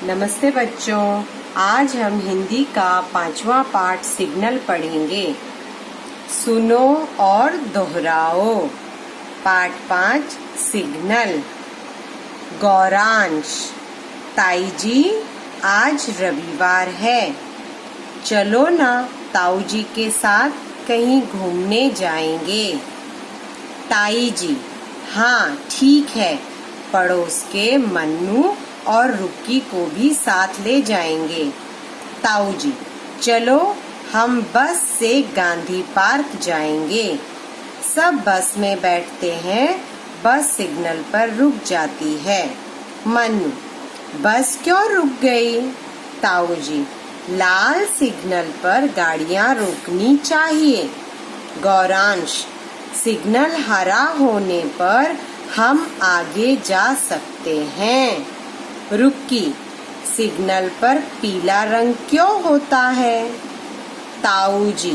नमस्ते बच्चों, आज हम हिंदी का 5वां पाठ सिग्नल पढ़ेंगे। सुनो और दोहराओ। पाठ 5 सिग्नल। गौरांश। ताई जी, आज रविवार है, चलो ना ताऊ जी के साथ कहीं घूमने जाएंगे। ताई जी, हाँ ठीक है, पड़ोस के मन्नू और रुक्की को भी साथ ले जाएंगे। ताऊ जी, चलो हम बस से गांधी पार्क जाएंगे। सब बस में बैठते हैं, बस सिग्नल पर रुक जाती है। मन्नू, बस क्यों रुक गई? ताऊ जी, लाल सिग्नल पर गाड़ियां रुकनी चाहिए। गौरांश, सिग्नल हरा होने पर हम आगे जा सकते हैं। रुक्की, सिग्नल पर पीला रंग क्यों होता है? ताऊ जी,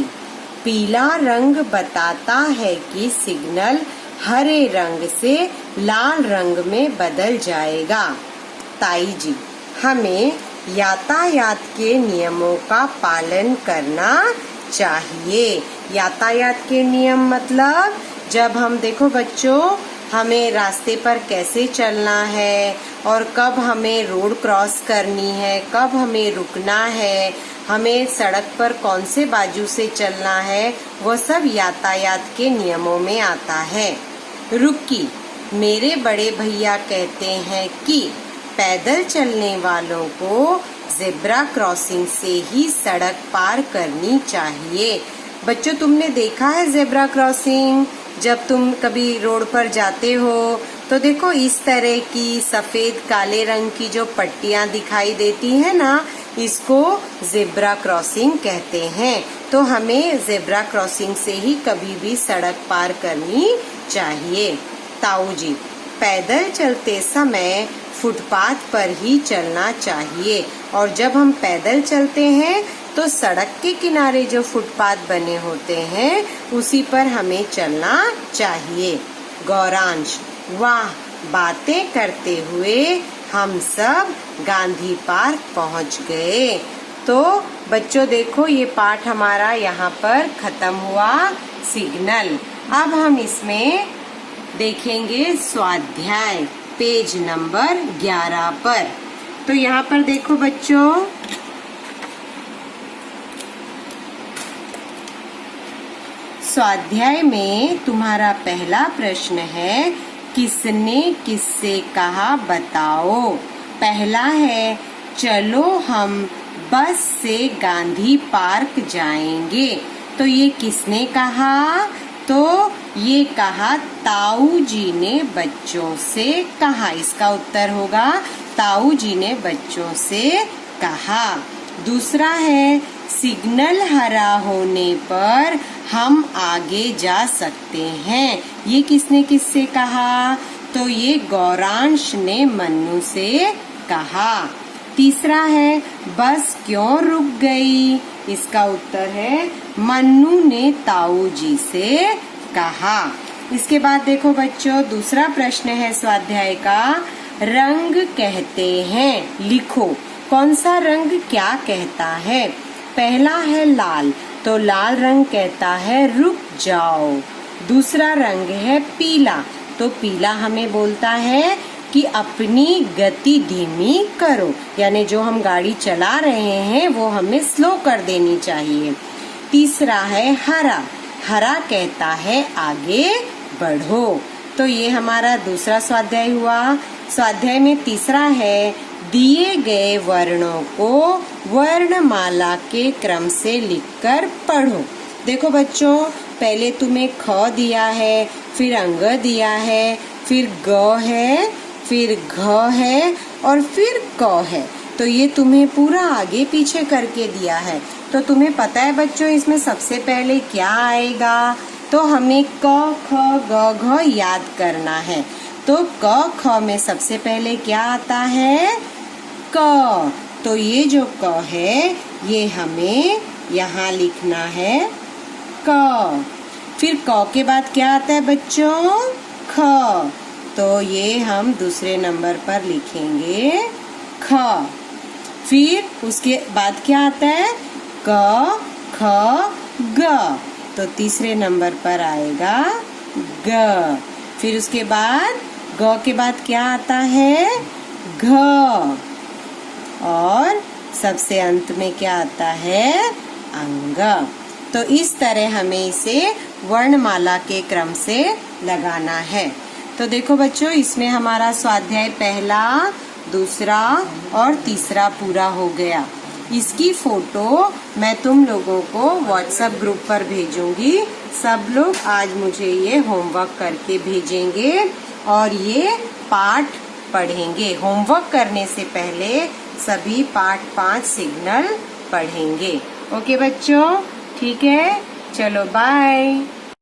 पीला रंग बताता है कि सिग्नल हरे रंग से लाल रंग में बदल जाएगा। ताई जी, हमें यातायात के नियमों का पालन करना चाहिए। यातायात के नियम मतलब जब हम देखो बच्चों, हमें रास्ते पर कैसे चलना है और कब हमें रोड क्रॉस करनी है, कब हमें रुकना है, हमें सड़क पर कौन से बाजू से चलना है, वो सब यातायात के नियमों में आता है। रुक्की, मेरे बड़े भैया कहते हैं कि पैदल चलने वालों को ज़ेब्रा क्रॉसिंग से ही सड़क पार करनी चाहिए। बच्चों, तुमने देखा है ज़ेब्रा क्रॉसिंग? जब तुम कभी रोड पर जाते हो तो देखो इस तरह की सफेद काले रंग की जो पट्टियां दिखाई देती है ना, इसको ज़ेब्रा क्रॉसिंग कहते हैं। तो हमें ज़ेब्रा क्रॉसिंग से ही कभी भी सड़क पार करनी चाहिए। ताऊ जी, पैदल चलते समय फुटपाथ पर ही चलना चाहिए और जब हम पैदल चलते हैं तो सड़क के किनारे जो फुटपाथ बने होते हैं उसी पर हमें चलना चाहिए। गौरांश, वाह, बातें करते हुए हम सब गांधी पार्क पहुंच गए। तो बच्चों देखो, ये पाठ हमारा यहाँ पर खत्म हुआ। सिग्नल। अब हम इसमें देखेंगे स्वाध्याय पेज नंबर 11 पर। तो यहाँ पर देखो बच्चों, स्वाध्याय में तुम्हारा पहला प्रश्न है, किसने किससे कहा बताओ। पहला है, चलो हम बस से गांधी पार्क जाएंगे। तो ये किसने कहा? तो ये कहा ताऊ जी ने बच्चों से कहा। इसका उत्तर होगा ताऊ जी ने बच्चों से कहा। दूसरा है, सिग्नल हरा होने पर हम आगे जा सकते हैं। ये किसने किससे कहा? तो ये गौरांश ने मन्नू से कहा। तीसरा है, बस क्यों रुक गई? इसका उत्तर है मन्नू ने ताऊ जी से कहा। इसके बाद देखो बच्चों, दूसरा प्रश्न है स्वाध्याय का, रंग कहते हैं, लिखो कौन सा रंग क्या कहता है। पहला है लाल, तो लाल रंग कहता है रुक जाओ। दूसरा रंग है पीला, तो पीला हमें बोलता है कि अपनी गति धीमी करो, यानी जो हम गाड़ी चला रहे हैं वो हमें स्लो कर देनी चाहिए। तीसरा है हरा, हरा कहता है आगे बढ़ो। तो ये हमारा दूसरा स्वाध्याय हुआ। स्वाध्याय में तीसरा है, दिए गए वर्णों को वर्णमाला के क्रम से लिखकर पढ़ो। देखो बच्चों, पहले तुम्हें ख दिया है, फिर अंग दिया है, फिर ग है, फिर घ है और फिर क है। तो ये तुम्हें पूरा आगे पीछे करके दिया है। तो तुम्हें पता है बच्चों, इसमें सबसे पहले क्या आएगा? तो हमें क ख ग घ याद करना है। तो क ख में सबसे पहले क्या आता है? क। तो ये जो क है ये हमें यहाँ लिखना है क। फिर क के बाद क्या आता है बच्चों? ख। तो ये हम दूसरे नंबर पर लिखेंगे ख। फिर उसके बाद क्या आता है? क ख ग, तो तीसरे नंबर पर आएगा ग। फिर उसके बाद ग के बाद क्या आता है? घ, और सबसे अंत में क्या आता है? अंग। तो इस तरह हमें इसे वर्णमाला के क्रम से लगाना है। तो देखो बच्चों, इसमें हमारा स्वाध्याय पहला, दूसरा और तीसरा पूरा हो गया। इसकी फोटो मैं तुम लोगों को व्हाट्सएप ग्रुप पर भेजूंगी। सब लोग आज मुझे ये होमवर्क करके भेजेंगे और ये पाठ पढ़ेंगे। होमवर्क करने से पहले सभी पाठ 5 सिग्नल पढ़ेंगे। ओके बच्चों, ठीक है, चलो बाय।